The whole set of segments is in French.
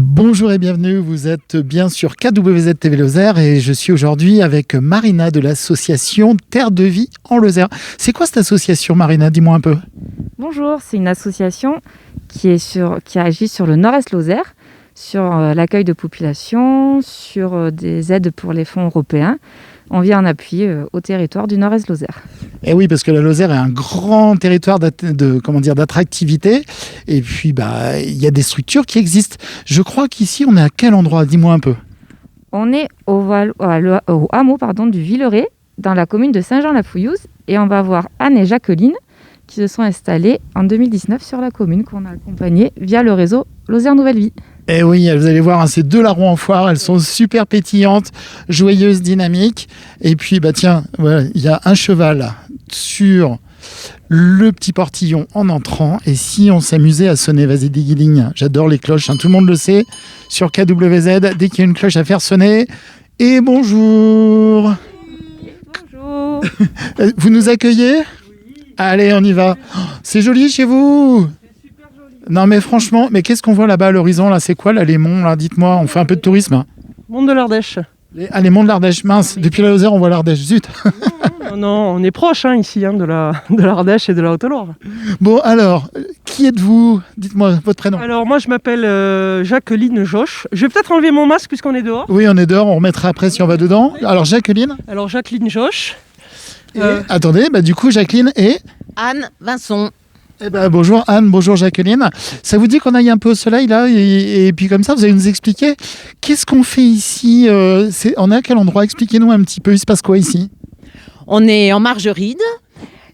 Bonjour et bienvenue, vous êtes bien sur KWZ TV Lozère et je suis aujourd'hui avec Marina de l'association Terre de Vie en Lozère. C'est quoi cette association, Marina? Dis-moi un peu. Bonjour, c'est une association qui agit sur le nord-est Lozère, sur l'accueil de population, sur des aides pour les fonds européens. On vient en appui au territoire du nord-est Lozère. Et oui, parce que la Lozère est un grand territoire d'attractivité. Et puis, il y a des structures qui existent. Je crois qu'ici, on est à quel endroit? Dis-moi un peu. On est au hameau du Villeray, dans la commune de Saint-Jean-la-Fouillouse. Et on va voir Anne et Jacqueline qui se sont installées en 2019 sur la commune, qu'on a accompagnée via le réseau Lozère Nouvelle Vie. Et oui, vous allez voir, c'est deux larrons en foire, elles sont super pétillantes, joyeuses, dynamiques. Et puis, voilà, il y a un cheval sur le petit portillon en entrant. Et si on s'amusait à sonner, vas-y, Diguiling, j'adore les cloches, tout le monde le sait, sur KWZ, dès qu'il y a une cloche à faire sonner. Et bonjour. Bonjour. Vous nous accueillez? Allez, on y va. C'est joli chez vous? Non mais franchement, mais qu'est-ce qu'on voit là-bas à l'horizon là? C'est quoi là, les monts là? Dites-moi, on fait un peu de tourisme. Monts de l'Ardèche. Les monts de l'Ardèche, mince, depuis la Lozère on voit l'Ardèche, zut. Non, on est proche ici de l'Ardèche et de la Haute-Loire. Bon alors, qui êtes-vous? Dites-moi votre prénom. Alors moi je m'appelle Jacqueline Joche. Je vais peut-être enlever mon masque puisqu'on est dehors. Oui, on est dehors, on remettra après si on va dedans. Alors Jacqueline. Alors Jacqueline Joche. Attendez, du coup Jacqueline et... Anne Vincent. Bonjour Anne, bonjour Jacqueline. Ça vous dit qu'on aille un peu au soleil là et puis comme ça vous allez nous expliquer qu'est-ce qu'on fait ici, on est à quel endroit? Expliquez-nous un petit peu, il se passe quoi ici? On est en Margeride,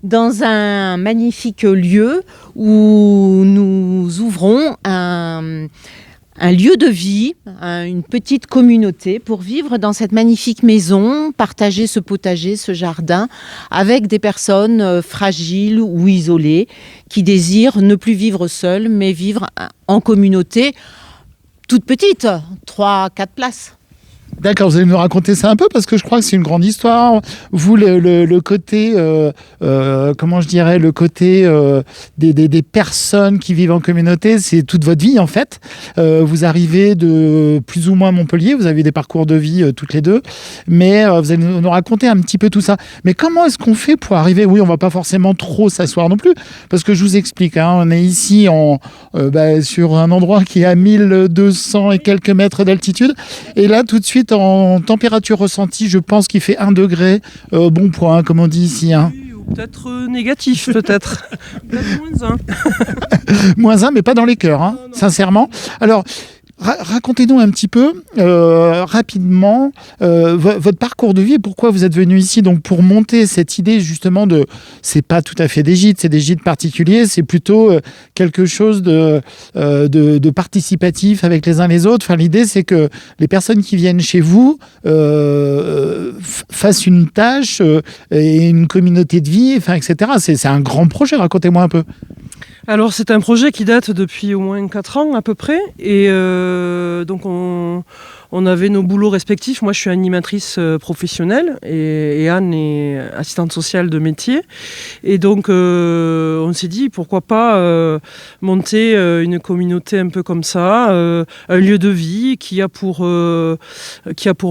dans un magnifique lieu où nous ouvrons un lieu de vie, une petite communauté pour vivre dans cette magnifique maison, partager ce potager, ce jardin avec des personnes fragiles ou isolées qui désirent ne plus vivre seules mais vivre en communauté toute petite, 3-4 places. D'accord, vous allez nous raconter ça un peu parce que je crois que c'est une grande histoire. Vous, le côté, comment je dirais, le côté des personnes qui vivent en communauté, c'est toute votre vie en fait. Vous arrivez de plus ou moins Montpellier, vous avez des parcours de vie toutes les deux, mais vous allez nous raconter un petit peu tout ça. Mais comment est-ce qu'on fait pour arriver? Oui, on va pas forcément trop s'asseoir non plus, parce que je vous explique, on est ici sur un endroit qui est à 1200 et quelques mètres d'altitude, et là tout de suite en température ressentie, je pense qu'il fait 1 degré, bon point, comme on dit ici. Oui, ou peut-être négatif, peut-être. Peut-être -1. -1, mais pas dans les cœurs, non. Sincèrement. Alors, racontez-nous un petit peu, rapidement, votre parcours de vie et pourquoi vous êtes venu ici. Donc, pour monter cette idée, justement, c'est pas tout à fait des gîtes, c'est des gîtes particuliers, c'est plutôt quelque chose de participatif avec les uns les autres. Enfin, l'idée, c'est que les personnes qui viennent chez vous fassent une tâche et une communauté de vie, etc. C'est un grand projet, racontez-moi un peu. Alors c'est un projet qui date depuis au moins 4 ans à peu près et donc on avait nos boulots respectifs. Moi je suis animatrice professionnelle et Anne est assistante sociale de métier et donc on s'est dit pourquoi pas monter une communauté un peu comme ça, un lieu de vie qui a pour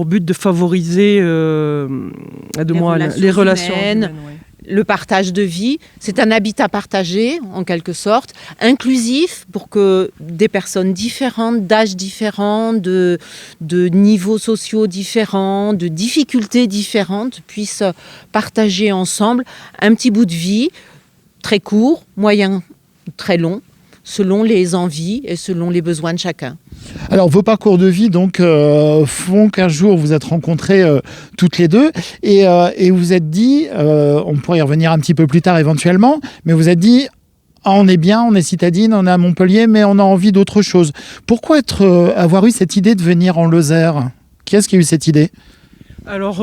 but de favoriser les relations humaines, ouais. Le partage de vie, c'est un habitat partagé en quelque sorte, inclusif pour que des personnes différentes, d'âges différents, de niveaux sociaux différents, de difficultés différentes puissent partager ensemble un petit bout de vie très court, moyen, très long, selon les envies et selon les besoins de chacun. Alors, vos parcours de vie donc font qu'un jour vous êtes rencontrées toutes les deux et vous êtes dit, on pourrait y revenir un petit peu plus tard éventuellement, mais vous êtes dit, on est bien, on est citadine, on est à Montpellier, mais on a envie d'autre chose. Pourquoi avoir eu cette idée de venir en Lozère? Qui est-ce qui a eu cette idée? Alors,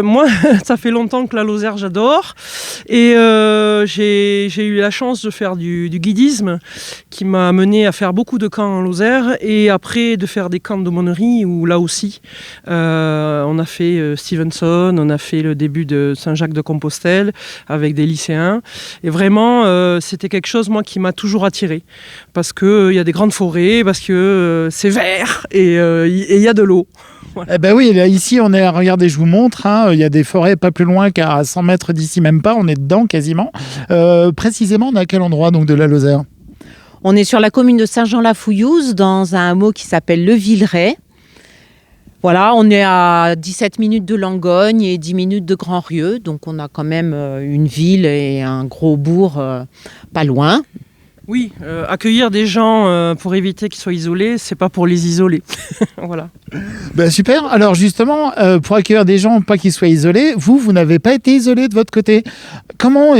moi, ça fait longtemps que la Lozère, j'adore. Et j'ai eu la chance de faire du guidisme qui m'a amené à faire beaucoup de camps en Lozère et après de faire des camps d'aumônerie où là aussi, on a fait Stevenson, on a fait le début de Saint-Jacques-de-Compostelle avec des lycéens. Et vraiment, c'était quelque chose, moi, qui m'a toujours attirée. Parce qu'il y a des grandes forêts, parce que c'est vert et il y a de l'eau. Voilà. Eh ben oui, là, ici, regardez, je vous montre, il y a des forêts pas plus loin qu'à 100 mètres d'ici, même pas, on est dedans quasiment. Précisément, on est à quel endroit donc, de la Lozère ? On est sur la commune de Saint-Jean-la-Fouillouse, dans un hameau qui s'appelle Le Villeray. Voilà, on est à 17 minutes de Langogne et 10 minutes de Grand-Rieux, donc on a quand même une ville et un gros bourg pas loin. Oui, accueillir des gens pour éviter qu'ils soient isolés, c'est pas pour les isoler. Voilà. Ben super. Alors justement, pour accueillir des gens, pas qu'ils soient isolés, vous n'avez pas été isolé de votre côté. Comment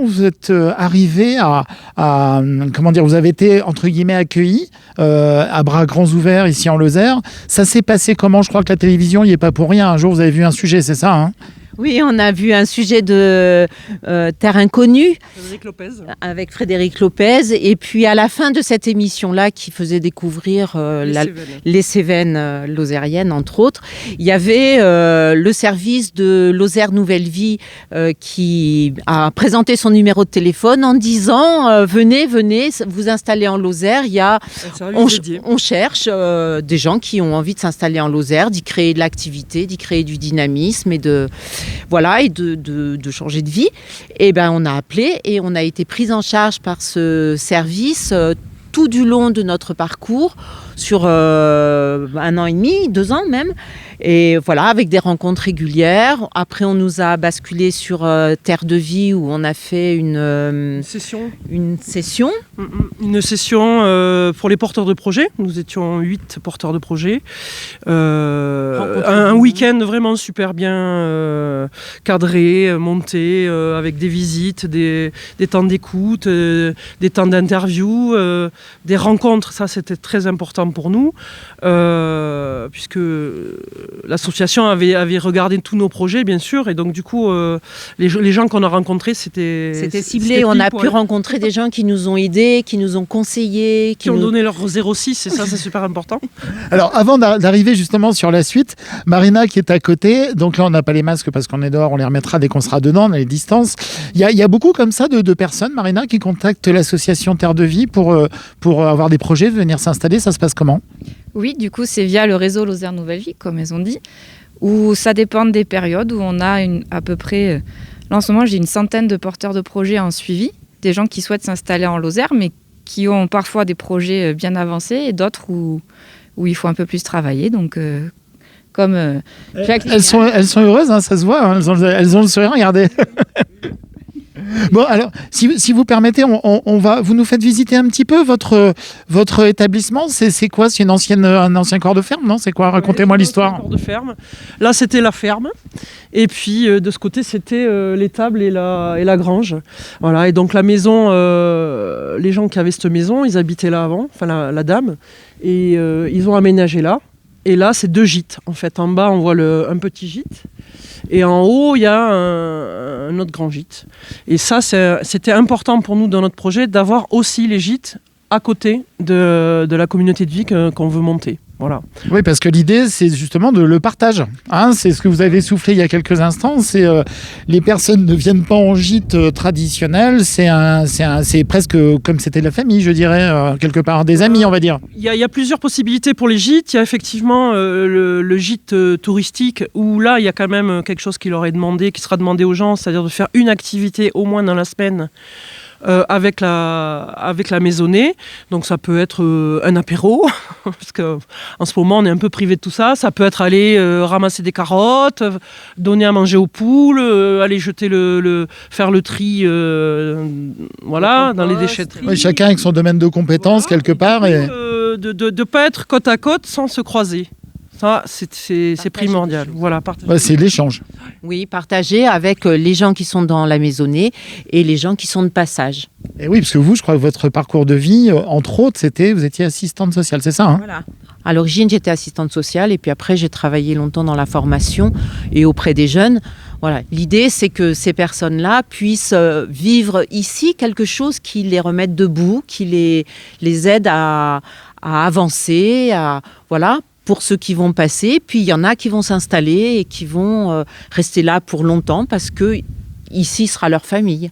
vous êtes arrivé à comment dire, vous avez été entre guillemets accueillis à bras grands ouverts ici en Lozère. Ça s'est passé comment ? Je crois que la télévision n'y est pas pour rien. Un jour, vous avez vu un sujet, c'est ça, hein ? Oui, on a vu un sujet de Terre inconnue Avec Frédéric Lopez. Et puis à la fin de cette émission-là, qui faisait découvrir les Cévennes lozériennes, entre autres, il y avait le service de Lozère Nouvelle Vie qui a présenté son numéro de téléphone en disant venez vous installer en Lozère. On cherche des gens qui ont envie de s'installer en Lozère, d'y créer de l'activité, d'y créer du dynamisme et de changer de vie. Et ben on a appelé et on a été pris en charge par ce service tout du long de notre parcours sur 1 an et demi, 2 ans même. Et voilà, avec des rencontres régulières. Après, on nous a basculé sur Terre de Vie où on a fait une session. Une session pour les porteurs de projets. Nous étions 8 porteurs de projets. Un week-end vraiment super bien cadré, monté, avec des visites, des temps d'écoute, des temps d'interview, des rencontres. Ça, c'était très important pour nous, puisque l'association avait regardé tous nos projets, bien sûr, et donc du coup, les gens qu'on a rencontrés, c'était ciblé. On a pu rencontrer des gens qui nous ont aidés, qui nous ont conseillés, qui ont donné leur 06, et ça, c'est super important. Alors, avant d'arriver justement sur la suite, Marina qui est à côté, donc là, on n'a pas les masques parce qu'on est dehors, on les remettra dès qu'on sera dedans, dans les distances. Il y a beaucoup comme ça de personnes, Marina, qui contactent l'association Terre de Vie pour avoir des projets, venir s'installer. Ça se passe comment ? Oui, du coup, c'est via le réseau Lozère Nouvelle Vie, comme elles ont dit, où ça dépend des périodes, où on a à peu près... Là, en ce moment, j'ai une centaine de porteurs de projets en suivi, des gens qui souhaitent s'installer en Lozère, mais qui ont parfois des projets bien avancés et d'autres où il faut un peu plus travailler. Donc, comme Jacqueline... Elles sont heureuses, hein, ça se voit, hein, elles ont le sourire, regardez. Bon, alors, si vous permettez, vous nous faites visiter un petit peu votre établissement. C'est quoi ? C'est un ancien corps de ferme, non ? C'est quoi ? Racontez-moi l'histoire. Corps de ferme. Là, c'était la ferme. Et puis, de ce côté, c'était l'étable et la grange. Voilà. Et donc, la maison, les gens qui avaient cette maison, ils habitaient là avant, enfin, la dame. Et ils ont aménagé là. Et là, c'est 2 gîtes. En fait, en bas, on voit un petit gîte. Et en haut, il y a un autre grand gîte. Et ça, c'était important pour nous dans notre projet d'avoir aussi les gîtes à côté de la communauté de vie qu'on veut monter. Voilà. Oui, parce que l'idée, c'est justement le partage. Hein, c'est ce que vous avez soufflé il y a quelques instants. C'est les personnes ne viennent pas en gîte traditionnel. C'est presque comme c'était la famille, je dirais, quelque part, des amis, on va dire. Il y a plusieurs possibilités pour les gîtes. Il y a effectivement le gîte touristique où là, il y a quand même quelque chose qui sera demandé aux gens, c'est-à-dire de faire une activité au moins dans la semaine. Avec la maisonnée, donc ça peut être un apéro parce que en ce moment on est un peu privé de tout ça. Ça peut être aller ramasser des carottes, donner à manger aux poules, aller jeter faire le tri, voilà, dans les déchetteries. Oui, chacun avec son domaine de compétences, voilà, quelque part. De pas être côte à côte sans se croiser. Ça, c'est primordial. Voilà, partager. Ouais, c'est l'échange. Oui, partager avec les gens qui sont dans la maisonnée et les gens qui sont de passage. Et oui, parce que vous, je crois que votre parcours de vie, entre autres, vous étiez assistante sociale, c'est ça, hein? Voilà. À l'origine, j'étais assistante sociale et puis après, j'ai travaillé longtemps dans la formation et auprès des jeunes. Voilà. L'idée, c'est que ces personnes-là puissent vivre ici quelque chose qui les remette debout, qui les aide à avancer, voilà, pour ceux qui vont passer. Puis il y en a qui vont s'installer et qui vont rester là pour longtemps parce que ici sera leur famille.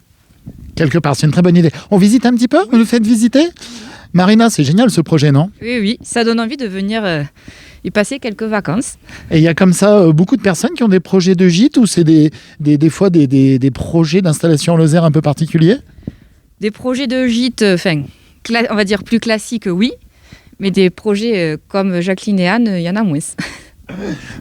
Quelque part, c'est une très bonne idée. On visite un petit peu? Vous nous faites visiter? Marina, c'est génial ce projet, non? Oui, ça donne envie de venir y passer quelques vacances. Et il y a comme ça beaucoup de personnes qui ont des projets de gîte ou c'est des fois des projets d'installation en Lozère un peu particuliers? Des projets de gîte, on va dire plus classiques, oui. Mais des projets comme Jacqueline et Anne, il y en a moins.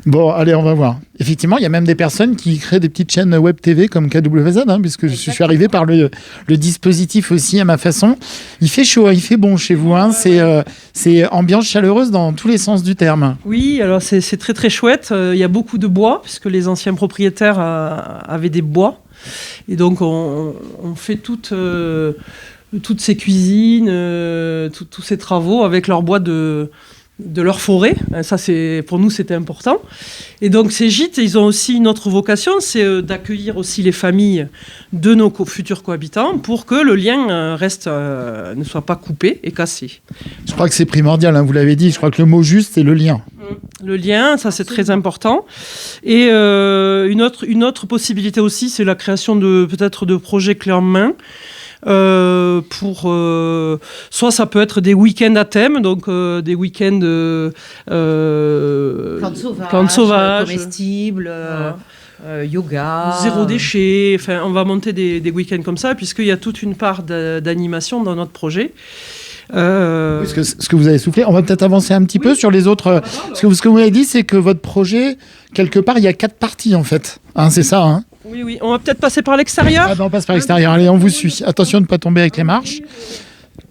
Bon, allez, on va voir. Effectivement, il y a même des personnes qui créent des petites chaînes web TV comme KWZ, hein, puisque je suis arrivé par le dispositif aussi à ma façon. Il fait chaud, il fait bon chez vous. Hein, c'est ambiance chaleureuse dans tous les sens du terme. Oui, alors c'est très très chouette. Il y a beaucoup de bois, puisque les anciens propriétaires avaient des bois. Et donc on fait toutes ces cuisines, tous ces travaux avec leur bois de leur forêt. Ça, pour nous, c'était important. Et donc, ces gîtes, ils ont aussi une autre vocation, c'est d'accueillir aussi les familles de nos futurs cohabitants pour que le lien ne soit pas coupé et cassé. Je crois que c'est primordial, hein, vous l'avez dit. Je crois que le mot juste, c'est le lien. Le lien, ça, c'est très important. Et une autre possibilité aussi, c'est la création peut-être de projets clés en main. Soit ça peut être des week-ends à thème, donc des week-ends plantes sauvages, comestibles, yoga, zéro déchet. Enfin, on va monter des week-ends comme ça, puisqu'il y a toute une part d'animation dans notre projet. Oui, ce que vous avez soufflé, on va peut-être avancer un petit peu sur les autres. Ce que vous m'avez dit, c'est que votre projet, quelque part, il y a 4 parties en fait. Hein, c'est ça, hein? Oui, on va peut-être passer par l'extérieur. Ah ben on passe par l'extérieur, allez, on vous suit. Attention de ne pas tomber avec les marches.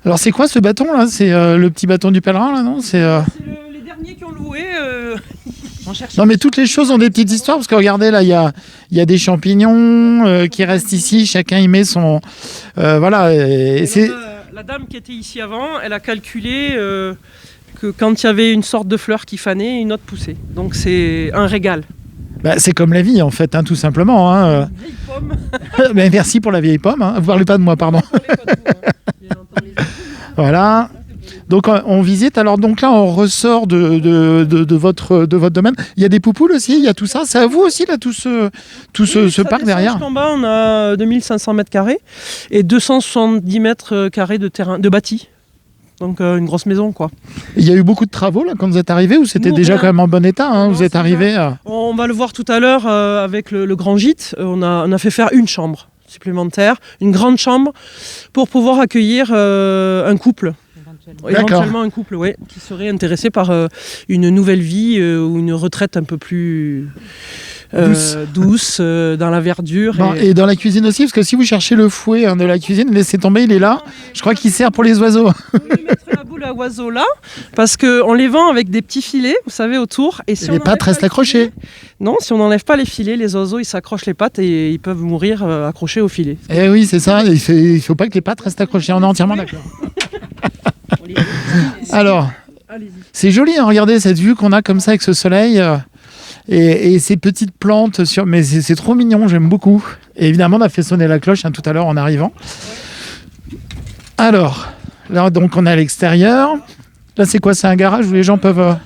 Alors c'est quoi ce bâton là? C'est le petit bâton du pèlerin là, non? C'est les derniers qui ont loué. Non mais toutes les choses ont des petites histoires, parce que regardez là, il y a des champignons qui restent ici, chacun y met son... voilà. La dame qui était ici avant, elle a calculé que quand il y avait une sorte de fleur qui fanait, une autre poussait. Donc c'est un régal. Bah, c'est comme la vie en fait, hein, tout simplement. Hein. Vieille pomme. Mais merci pour la vieille pomme. Hein. Vous parlez pas de moi, pardon. Voilà. Donc on visite. Alors donc là on ressort de votre domaine. Il y a des poupoules aussi. Il y a tout ça. C'est à vous aussi là tout ce parc derrière. En bas on a 2500 mètres carrés et 270 mètres carrés de terrain de bâti. Donc une grosse maison quoi. Il y a eu beaucoup de travaux là quand vous êtes arrivé, ou c'était déjà quand même en bon état, hein, non, vous êtes arrivé On va le voir tout à l'heure avec le grand gîte. On a fait faire une chambre supplémentaire, une grande chambre pour pouvoir accueillir un couple. Éventuellement un couple, oui, qui serait intéressé par une nouvelle vie ou une retraite un peu plus douce dans la verdure. Bon, et dans la cuisine aussi, parce que si vous cherchez le fouet de la cuisine, laissez tomber, il est là. Je crois qu'il sert pour les oiseaux. Oui, mettre la boule à oiseaux là, parce qu'on les vend avec des petits filets, vous savez, autour. Et si les pattes restent accrochées. Non, si on n'enlève pas les filets, les oiseaux, ils s'accrochent les pattes et ils peuvent mourir accrochés au filet. Eh oui, c'est ça, il faut pas que les pattes restent accrochées, on est entièrement d'accord. Alors, c'est joli, hein, regardez cette vue qu'on a comme ça avec ce soleil et ces petites plantes, mais c'est trop mignon, j'aime beaucoup. Et évidemment, on a fait sonner la cloche tout à l'heure en arrivant. Alors, là donc on est à l'extérieur. Là c'est quoi? C'est un garage où les gens peuvent...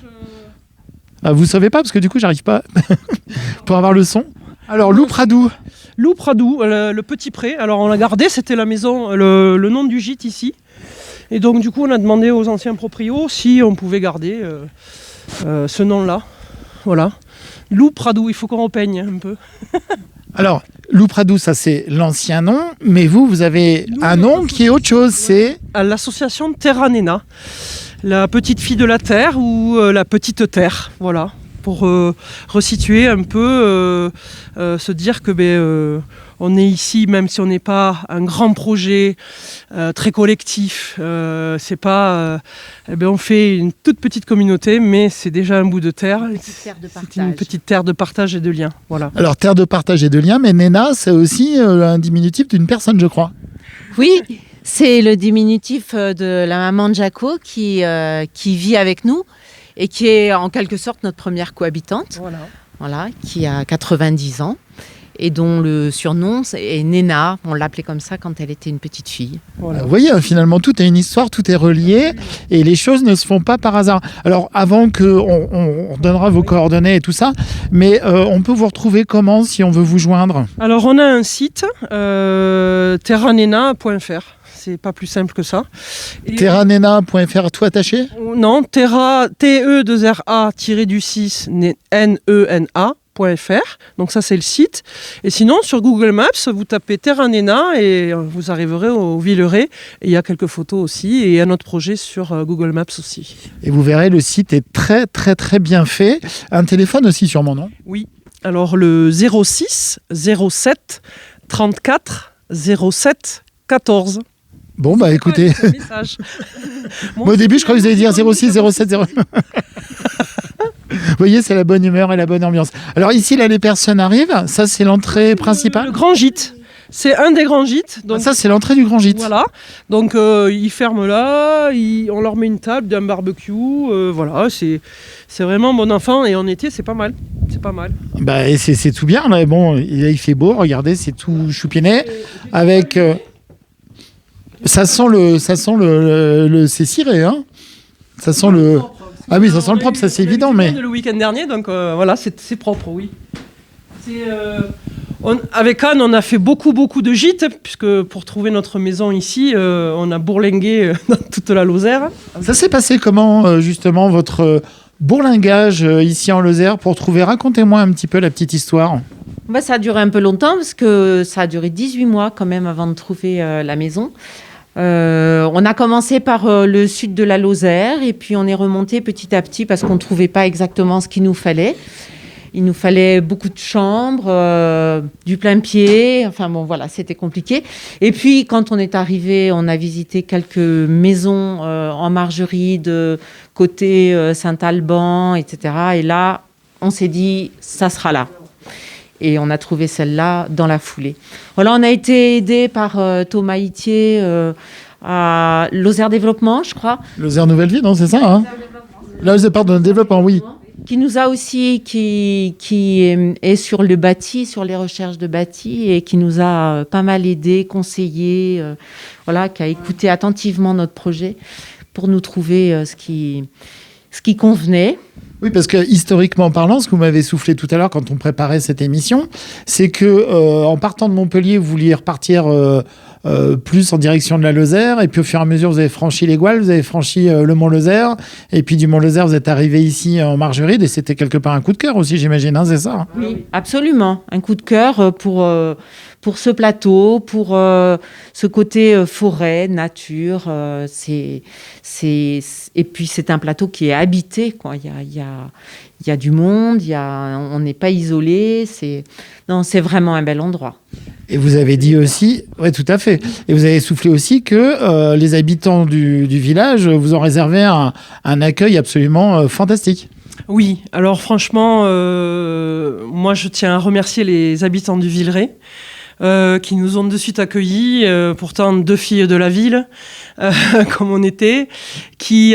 Ah, vous savez pas, parce que du coup j'arrive pas pour avoir le son. Alors Loup Pradou. Loup Pradou, le petit pré. Alors on l'a gardé, c'était la maison, le nom du gîte ici. Et donc du coup on a demandé aux anciens proprios si on pouvait garder ce nom-là. Voilà. Loup Pradou, il faut qu'on repeigne un peu. Alors, Loup Pradou, ça c'est l'ancien nom, mais vous avez un nom qui est autre chose, c'est... À l'association Terra Nena, la petite fille de la terre ou la petite terre, voilà. Pour resituer un peu, se dire que on est ici, même si on n'est pas un grand projet très collectif. C'est pas, on fait une toute petite communauté, mais c'est déjà un bout de terre. C'est une petite terre de partage et de lien. Voilà. Alors, terre de partage et de lien, mais Nena, c'est aussi un diminutif d'une personne, je crois. Oui, c'est le diminutif de la maman de Jaco qui vit avec nous et qui est en quelque sorte notre première cohabitante, voilà, qui a 90 ans et dont le surnom est Nena. On l'appelait comme ça quand elle était une petite fille. Voilà. Vous voyez, finalement, tout est une histoire, tout est relié et les choses ne se font pas par hasard. Alors, avant qu'on donnera vos coordonnées et tout ça, mais on peut vous retrouver comment si on veut vous joindre? Alors, on a un site, terranena.fr. C'est pas plus simple que ça. Terranena.fr, tout attaché? Non, Terra, TE2RA-du-6 NENA.fr. Donc ça, c'est le site. Et sinon, sur Google Maps, vous tapez Terranena et vous arriverez au Villeray. Et il y a quelques photos aussi et un autre projet sur Google Maps aussi. Et vous verrez, le site est très, très, très bien fait. Un téléphone aussi, sûrement, non? Oui. Alors, le 06 07 34 07 14. Bon, bah écoutez, moi au début je crois que vous allez dire 06, 07, 0. Vous voyez, c'est la bonne humeur et la bonne ambiance. Alors ici, là, les personnes arrivent, ça c'est l'entrée principale? Le grand gîte, c'est un des grands gîtes. Donc, ça c'est l'entrée du grand gîte. Voilà, donc ils ferment là, on leur met une table, un barbecue, voilà, c'est vraiment bon enfant et en été c'est pas mal. C'est pas mal. Bah, et c'est tout bien, là. Bon, là, il fait beau, regardez, c'est tout choupinet, avec... Ça sent le c'est ciré, hein. Ça sent le... Ah oui, ça sent le propre, ça c'est évident, mais... Le week-end dernier, donc voilà, c'est propre, oui. Avec Anne, on a fait beaucoup de gîtes, puisque pour trouver notre maison ici, on a bourlingué dans toute la Lozère. Ça s'est passé comment, justement, votre bourlingage ici en Lozère pour trouver... Racontez-moi un petit peu la petite histoire. Bah, ça a duré un peu longtemps, parce que ça a duré 18 mois quand même avant de trouver la maison. On a commencé par le sud de la Lozère et puis on est remonté petit à petit parce qu'on ne trouvait pas exactement ce qu'il nous fallait. Il nous fallait beaucoup de chambres, du plein pied, enfin bon voilà, c'était compliqué. Et puis quand on est arrivé, on a visité quelques maisons en Margeride, côté Saint-Alban, etc. Et là, on s'est dit, ça sera là. Et on a trouvé celle-là dans la foulée. Voilà, on a été aidé par Thomas Itier à Lozère Développement, je crois. Lozère Nouvelle Vie, non, c'est ça, hein? Lozère, pardon, Développement, oui. Qui nous a aussi, qui est sur le bâti, sur les recherches de bâti, et qui nous a pas mal aidé, conseillé, voilà, qui a écouté attentivement notre projet pour nous trouver ce qui convenait. Oui, parce que historiquement parlant, ce que vous m'avez soufflé tout à l'heure quand on préparait cette émission, c'est que en partant de Montpellier, vous vouliez repartir plus en direction de la Lozère, et puis au fur et à mesure, vous avez franchi les Gouales, vous avez franchi le Mont-Lozère, et puis du Mont-Lozère, vous êtes arrivé ici en Margeride, et c'était quelque part un coup de cœur aussi, j'imagine, hein, c'est ça? Oui, absolument, un coup de cœur pour ce plateau, pour ce côté forêt, nature. Et puis c'est un plateau qui est habité, quoi. Il y a du monde, on n'est pas isolé. C'est vraiment un bel endroit. Et vous avez dit aussi, oui, tout à fait. Et vous avez soufflé aussi que les habitants du village vous ont réservé un accueil absolument fantastique. Oui, alors franchement, moi je tiens à remercier les habitants du Villeray. Qui nous ont de suite accueillis, pourtant 2 filles de la ville, comme on était,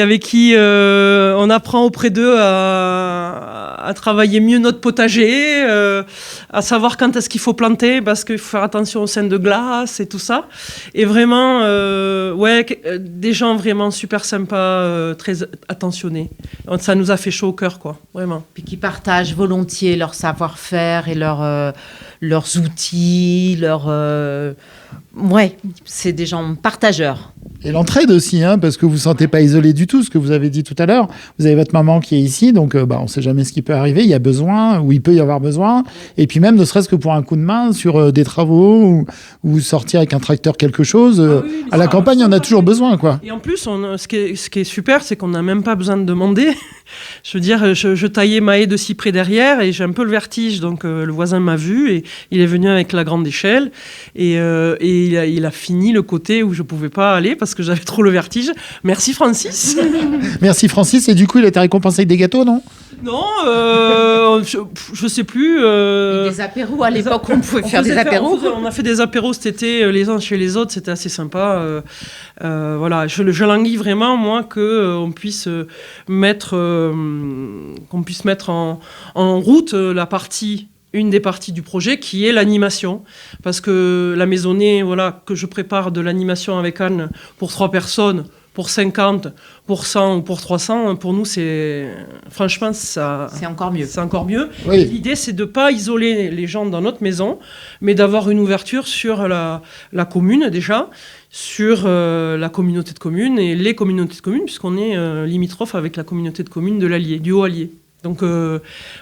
avec qui on apprend auprès d'eux à travailler mieux notre potager, à savoir quand est-ce qu'il faut planter, parce qu'il faut faire attention aux seins de glace et tout ça. Et vraiment, des gens vraiment super sympas, très attentionnés. Donc, ça nous a fait chaud au cœur, quoi, vraiment. Puis qui partagent volontiers leur savoir-faire et leurs outils, c'est des gens partageurs. Et l'entraide aussi, hein, parce que vous ne vous sentez pas isolé du tout, ce que vous avez dit tout à l'heure. Vous avez votre maman qui est ici, donc on ne sait jamais ce qui peut arriver. Il y a besoin, ou il peut y avoir besoin. Et puis même, ne serait-ce que pour un coup de main sur des travaux, ou sortir avec un tracteur quelque chose. À la campagne, on a toujours besoin, quoi. Et en plus, ce qui est super, c'est qu'on n'a même pas besoin de demander. Je veux dire, je taillais ma haie de cyprès derrière et j'ai un peu le vertige. Donc le voisin m'a vu et il est venu avec la grande échelle. Et il a fini le côté où je ne pouvais pas aller parce que j'avais trop le vertige. Merci Francis. Merci Francis. Et du coup, il a été récompensé avec des gâteaux, non ? Non, je sais plus. Des apéros, à l'époque, on pouvait faire des apéros. On a fait des apéros cet été, les uns chez les autres, c'était assez sympa. Voilà, je languis vraiment, moi, qu'on puisse mettre en route une des parties du projet qui est l'animation. Parce que la maisonnée, voilà, que je prépare de l'animation avec Anne pour 3 personnes, pour 50, pour 100 ou pour 300, pour nous, franchement, ça... C'est encore mieux. C'est encore mieux. Oui. L'idée, c'est de ne pas isoler les gens dans notre maison, mais d'avoir une ouverture sur la commune, déjà, sur la communauté de communes et les communautés de communes, puisqu'on est limitrophe avec la communauté de communes de l'Allier, du Haut-Allier. Donc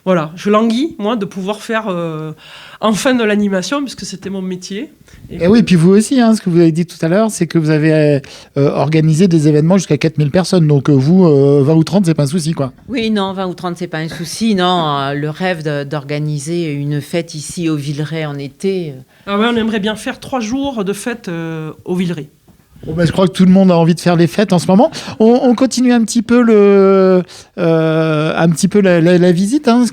voilà, je languis, moi, de pouvoir faire enfin de l'animation, puisque c'était mon métier. Et oui, puis vous aussi, hein, ce que vous avez dit tout à l'heure, c'est que vous avez organisé des événements jusqu'à 4000 personnes. Donc vous, 20 ou 30, c'est pas un souci, quoi. Oui, non, 20 ou 30, c'est pas un souci. Non, le rêve d'organiser une fête ici au Villeray en été. Ah ouais, on aimerait bien faire 3 jours de fête au Villeray. Bon, ben, je crois que tout le monde a envie de faire les fêtes en ce moment. On continue un petit peu la visite. Hein.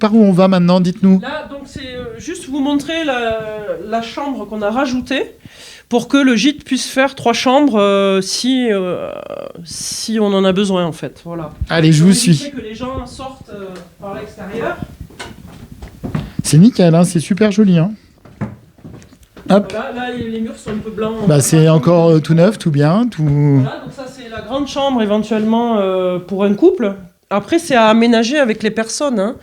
Par où on va maintenant, dites-nous. Là, donc c'est juste vous montrer la chambre qu'on a rajoutée pour que le gîte puisse faire 3 chambres si on en a besoin, en fait. Voilà. Allez, je vous suis. Que les gens sortent par l'extérieur. C'est nickel, hein, c'est super joli. Hein. Hop. Là, les murs sont un peu blancs. Bah, c'est encore tout neuf, tout bien. Voilà, donc ça, c'est la grande chambre éventuellement pour un couple. Après, c'est à aménager avec les personnes. Hein.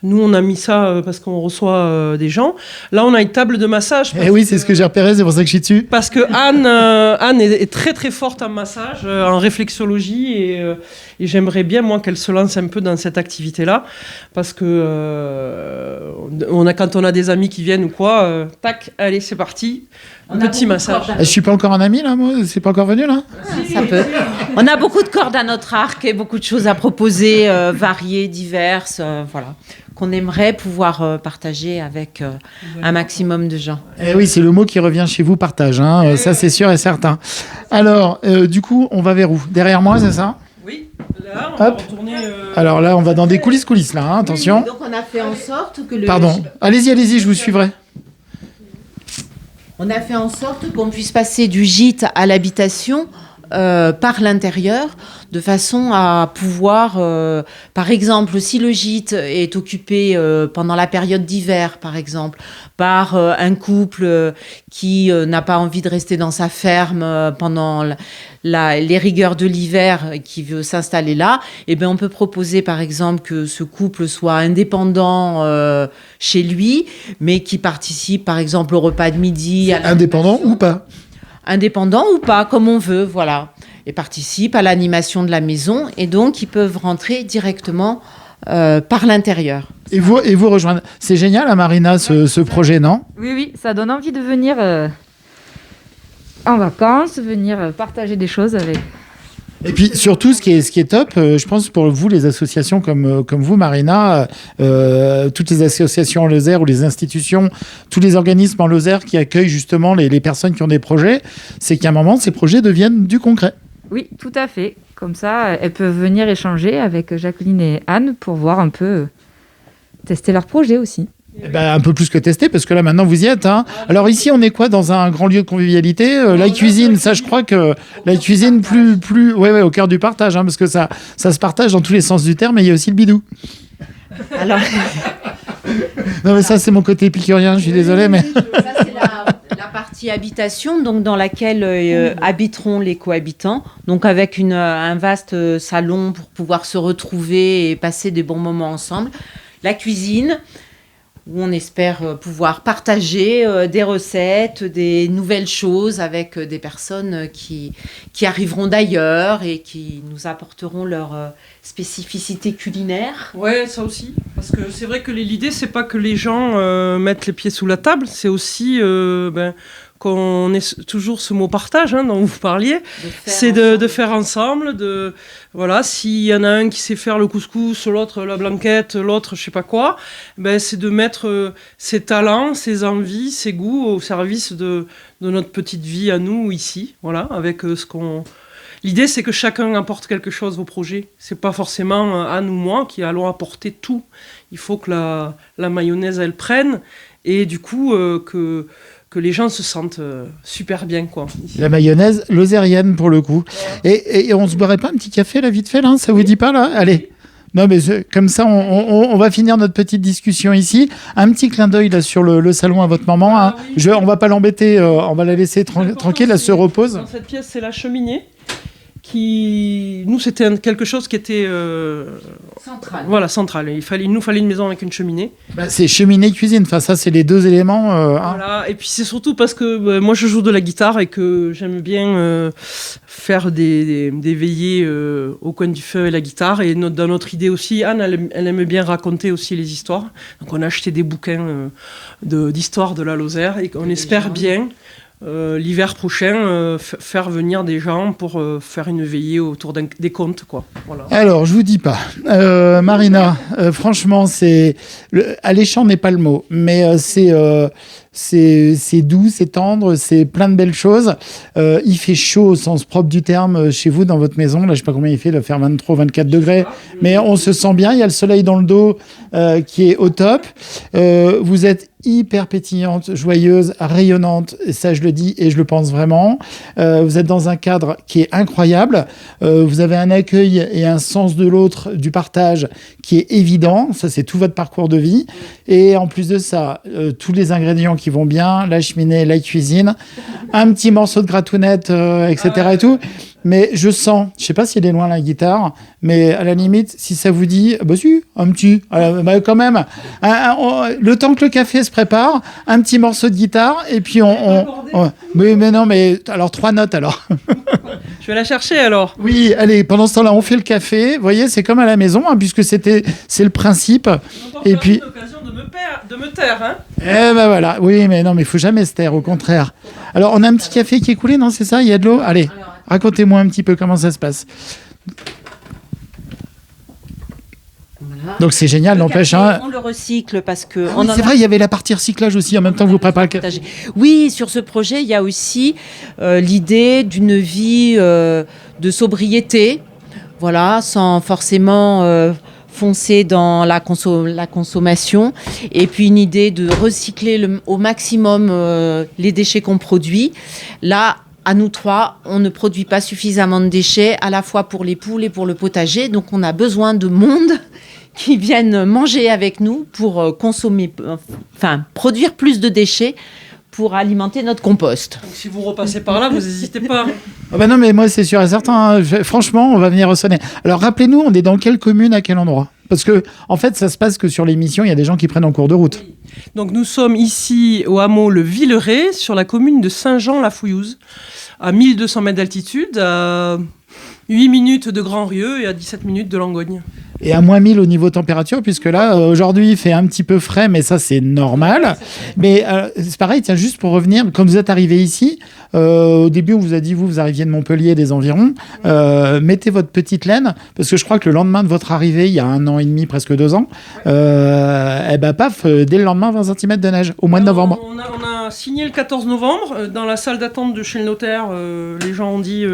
Nous, on a mis ça parce qu'on reçoit des gens. Là, on a une table de massage. Eh oui, c'est ce que j'ai repéré, c'est pour ça que je suis dessus. Parce que Anne est très très forte en massage, en réflexologie, et j'aimerais bien, moi, qu'elle se lance un peu dans cette activité-là. Parce que quand on a des amis qui viennent ou quoi, tac, allez, c'est parti. Un petit massage. Je suis pas encore un ami, là, moi. C'est pas encore venu, là. Ça peut. On a beaucoup de cordes à notre arc et beaucoup de choses à proposer, variées, diverses, voilà, qu'on aimerait pouvoir partager avec un maximum de gens. Eh oui, c'est le mot qui revient chez vous, partage. Hein. Ça, c'est sûr et certain. Alors, du coup, on va vers où ? Derrière moi, c'est ça ? Oui, là, on va retourner... Alors là, on va dans des coulisses, là, hein, attention. Donc, on a fait en sorte que Pardon. Allez-y, je vous suivrai. On a fait en sorte qu'on puisse passer du gîte à l'habitation par l'intérieur, de façon à pouvoir, par exemple, si le gîte est occupé pendant la période d'hiver, par exemple, par un couple qui n'a pas envie de rester dans sa ferme pendant les rigueurs de l'hiver, qui veut s'installer là, eh bien, on peut proposer, par exemple, que ce couple soit indépendant chez lui, mais qui participe, par exemple, au repas de midi. Indépendant ou pas ? Indépendant ou pas, comme on veut, voilà. Et participent à l'animation de la maison. Et donc, ils peuvent rentrer directement par l'intérieur. Et vous rejoindre. C'est génial, Marina, ce projet, non ? Oui, ça donne envie de venir en vacances, venir partager des choses avec... Et puis surtout, ce qui est top, je pense pour vous, les associations comme vous, Marina, toutes les associations en Lozère ou les institutions, tous les organismes en Lozère qui accueillent justement les personnes qui ont des projets, c'est qu'à un moment, ces projets deviennent du concret. Oui, tout à fait. Comme ça, elles peuvent venir échanger avec Jacqueline et Anne pour voir un peu, tester leurs projets aussi. Eh ben, un peu plus que tester, parce que là, maintenant, vous y êtes. Hein. Alors ici, on est quoi dans un grand lieu de convivialité la cuisine, ça, je crois que la cuisine ouais, au cœur du partage, hein, parce que ça se partage dans tous les sens du terme, mais il y a aussi le bidou. Alors... non, mais ça, c'est mon côté épicurien, je suis désolé, mais... Ça, c'est la partie habitation, donc dans laquelle habiteront les cohabitants, donc avec un vaste salon pour pouvoir se retrouver et passer des bons moments ensemble. La cuisine... où on espère pouvoir partager des recettes, des nouvelles choses avec des personnes qui arriveront d'ailleurs et qui nous apporteront leur spécificité culinaire. Ouais, ça aussi. Parce que c'est vrai que l'idée, c'est pas que les gens mettent les pieds sous la table, c'est aussi qu'on ait toujours ce mot partage dont vous parliez. C'est de faire ensemble. Voilà, s'il y en a un qui sait faire le couscous, l'autre la blanquette, l'autre je sais pas quoi, c'est de mettre ses talents, ses envies, ses goûts au service de notre petite vie à nous ici. Voilà, avec ce qu'on... L'idée, c'est que chacun apporte quelque chose au projet. C'est pas forcément Anne ou moi qui allons apporter tout. Il faut que la mayonnaise, elle prenne. Et du coup, que les gens se sentent super bien, quoi. Ici. La mayonnaise lozérienne, pour le coup. Et on se boirait pas un petit café, là, vite fait, là? Ça vous dit pas, là? Allez. Non, mais comme ça, on va finir notre petite discussion ici. Un petit clin d'œil là sur le salon à votre maman. Hein. Oui. On va pas l'embêter, on va la laisser tranquille, elle se repose. Dans cette pièce, c'est la cheminée. Nous, c'était quelque chose qui était Central. Voilà, central. Il nous fallait une maison avec une cheminée. C'est cheminée cuisine. Enfin, ça, c'est les deux éléments. Voilà. Et puis c'est surtout parce que moi, je joue de la guitare et que j'aime bien faire des veillées au coin du feu et la guitare. Et dans notre idée aussi, Anne, elle aime bien raconter aussi les histoires. Donc on a acheté des bouquins d'histoire de la Lozère et on espère bien. L'hiver prochain, faire venir des gens pour faire une veillée autour des contes, quoi. Voilà. Alors, je vous dis pas, Marina, franchement, alléchant n'est pas le mot, mais c'est doux, c'est tendre, c'est plein de belles choses. Il fait chaud au sens propre du terme chez vous dans votre maison. Là, je sais pas combien il fait, il doit faire 23, 24 degrés, mais on se sent bien. Il y a le soleil dans le dos qui est au top. Vous êtes hyper pétillante, joyeuse, rayonnante, et ça je le dis et je le pense vraiment. Vous êtes dans un cadre qui est incroyable. Vous avez un accueil et un sens de l'autre, du partage qui est évident. Ça, c'est tout votre parcours de vie. Et en plus de ça, tous les ingrédients qui vont bien, la cheminée, la cuisine, un petit morceau de gratounette, etc. et tout. Mais je sens, je sais pas s'il est loin la guitare, mais à la limite, si ça vous dit, bah si, un petit, quand même, le temps que le café se prépare, un petit morceau de guitare, et puis mais non, mais alors 3 notes alors. Je vais la chercher alors. Oui, allez, pendant ce temps-là, on fait le café. Vous voyez, c'est comme à la maison, puisque c'est le principe. Et puis. L'occasion de me taire, hein. Eh ben voilà, oui, mais non, mais il faut jamais se taire, au contraire. Alors, on a un petit café qui est coulé, non, c'est ça? Il y a de l'eau? Allez. Racontez-moi un petit peu comment ça se passe. Voilà. Donc c'est génial, n'empêche. On le recycle parce que... c'est vrai, il y avait la partie recyclage aussi, en même temps que vous préparez le café. Oui, sur ce projet, il y a aussi l'idée d'une vie de sobriété, voilà, sans forcément... foncer dans la consommation, et puis une idée de recycler au maximum les déchets qu'on produit. Là, à nous 3, on ne produit pas suffisamment de déchets, à la fois pour les poules et pour le potager, donc on a besoin de monde qui viennent manger avec nous pour produire plus de déchets pour alimenter notre compost. Donc, si vous repassez par là, vous n'hésitez pas. Ah ben non, mais moi, c'est sûr et certain. Franchement, on va venir ressonner. Alors, rappelez-nous, on est dans quelle commune, à quel endroit? Parce que, en fait, ça se passe que sur l'émission, il y a des gens qui prennent en cours de route. Oui. Donc, nous sommes ici au hameau Le Villeray, sur la commune de Saint-Jean-la-Fouillouse, à 1200 mètres d'altitude, à 8 minutes de Grand-Rieu et à 17 minutes de Langogne. Et à moins 1000 au niveau température, puisque là, aujourd'hui, il fait un petit peu frais, mais ça, c'est normal. Mais c'est pareil, tiens, juste pour revenir, quand vous êtes arrivé ici, au début, on vous a dit, vous arriviez de Montpellier, des environs, mettez votre petite laine, parce que je crois que le lendemain de votre arrivée, il y a 1 an et demi, presque 2 ans, paf, dès le lendemain, 20 cm de neige, au mois de novembre. On a signé le 14 novembre, dans la salle d'attente de chez le notaire, les gens ont dit,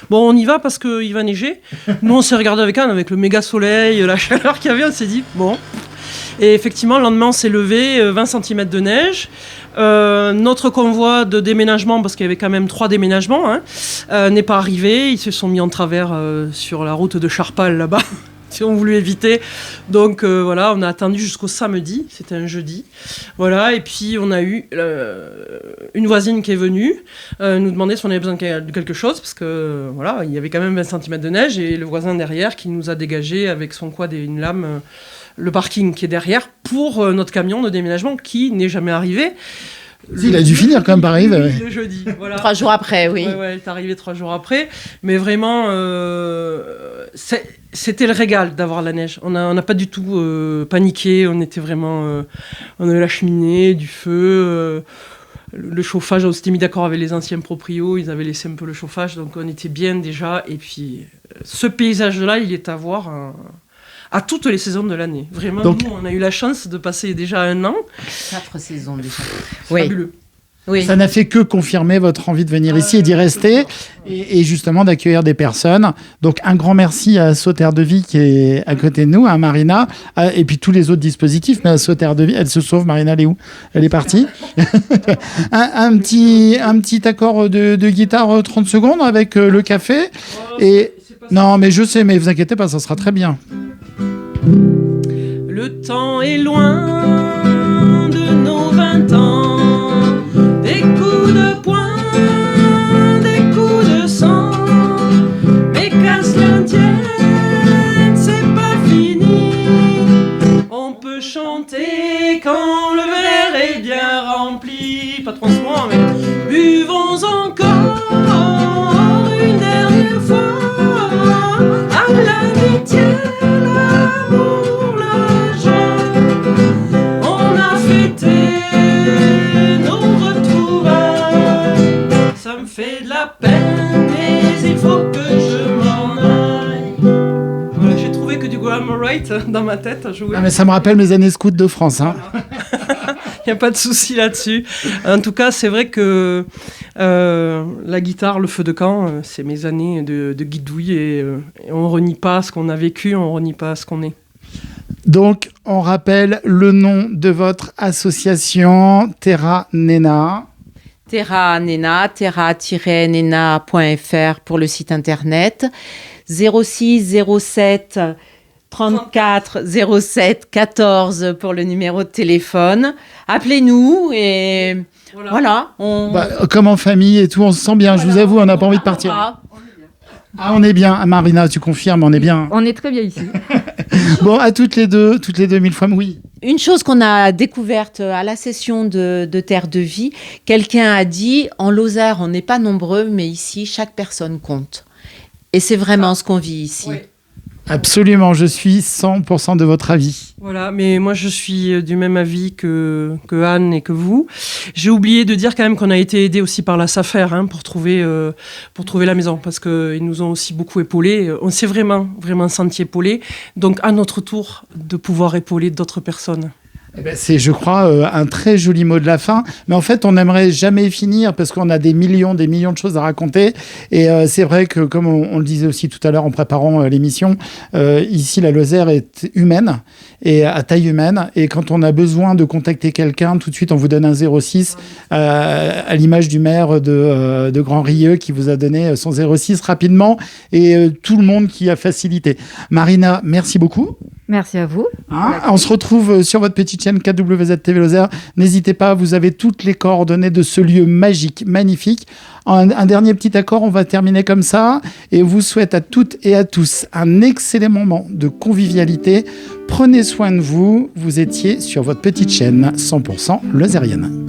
bon, on y va parce qu'il va neiger. Nous, on s'est regardé avec Anne, avec le méga soleil, la chaleur qu'il y avait, on s'est dit, bon. Et effectivement, le lendemain, on s'est levé, 20 cm de neige. Notre convoi de déménagement, parce qu'il y avait quand même 3 déménagements, n'est pas arrivé. Ils se sont mis en travers sur la route de Charpal, là-bas, si on voulait éviter. Donc voilà, on a attendu jusqu'au samedi, c'était un jeudi. Voilà, et puis on a eu une voisine qui est venue nous demander si on avait besoin de quelque chose, parce que voilà, il y avait quand même 20 cm de neige, et le voisin derrière qui nous a dégagé avec son quad et une lame le parking qui est derrière pour notre camion de déménagement qui n'est jamais arrivé. Il a dû finir quand même par arriver. Ouais. Le jeudi, voilà. 3 jours après, oui. Ouais, il est arrivé 3 jours après. Mais vraiment, c'était le régal d'avoir la neige. On n'a pas du tout paniqué. On était vraiment... on avait la cheminée, du feu... le chauffage, on s'était mis d'accord avec les anciens proprios, ils avaient laissé un peu le chauffage, donc on était bien déjà. Et puis, ce paysage-là, il est à voir à toutes les saisons de l'année. Vraiment, donc, nous, on a eu la chance de passer déjà 1 an. 4 saisons déjà. C'est fabuleux. Oui. Ça n'a fait que confirmer votre envie de venir ici et d'y rester et justement d'accueillir des personnes. Donc un grand merci à Sauterre de Vie qui est à côté de nous, à Marina, et puis tous les autres dispositifs. Mais à Sauterre de Vie, elle se sauve. Marina, elle est où? Elle est partie. un petit accord de guitare 30 secondes avec le café. Et non, mais je sais, mais vous inquiétez pas, ça sera très bien. Le temps est loin de nos 20 ans. Des coups de poing, des coups de sang, mais qu'à cela tienne, c'est pas fini. On peut chanter quand le verre est bien rempli. Pas trop en ce moment, mais buvons encore une dernière fois à l'amitié, l'amour, la joie. On a fêté fait de la peine, mais il faut que je m'en aille. Voilà, j'ai trouvé que du Glamorite dans ma tête à jouer. Ah, mais ça me rappelle mes années scouts de France. Hein. Il n'y a pas de souci là-dessus. En tout cas, c'est vrai que la guitare, le feu de camp, c'est mes années de guidouille et on ne renie pas ce qu'on a vécu, on ne renie pas ce qu'on est. Donc, on rappelle le nom de votre association, Terra Nena. Terra Nena, terra-nena.fr pour le site internet, 06 07 34 07 14 pour le numéro de téléphone. Appelez-nous et voilà. Comme en famille et tout, on se sent bien. Je vous avoue, on n'a pas envie de partir. Ah, on est bien. Marina, tu confirmes, on est bien. On est très bien ici. Bon, à toutes les deux 1000 fois, oui. Une chose qu'on a découverte à la session de Terre de Vie, quelqu'un a dit, en Lozère, on n'est pas nombreux, mais ici, chaque personne compte. Et c'est vraiment ce qu'on vit ici. Oui. Absolument, je suis 100% de votre avis. Voilà, mais moi je suis du même avis que Anne et que vous. J'ai oublié de dire quand même qu'on a été aidé aussi par la SAFER pour trouver la maison, parce qu'ils nous ont aussi beaucoup épaulés. On s'est vraiment senti épaulés. Donc à notre tour de pouvoir épauler d'autres personnes. C'est, je crois, un très joli mot de la fin. Mais en fait, on n'aimerait jamais finir parce qu'on a des millions de choses à raconter. Et c'est vrai que, comme on le disait aussi tout à l'heure en préparant l'émission, ici, la Lozère est humaine et à taille humaine. Et quand on a besoin de contacter quelqu'un, tout de suite, on vous donne un 06 à l'image du maire de Grand-Rieux qui vous a donné son 06 rapidement et tout le monde qui a facilité. Marina, merci beaucoup. Merci à vous. On se retrouve sur votre petite chaîne KWZ TV Lozère. N'hésitez pas, vous avez toutes les coordonnées de ce lieu magique, magnifique. Un dernier petit accord, on va terminer comme ça. Et vous souhaite à toutes et à tous un excellent moment de convivialité. Prenez soin de vous. Vous étiez sur votre petite chaîne 100% lozérienne.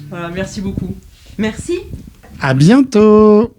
Voilà, merci beaucoup. Merci. À bientôt.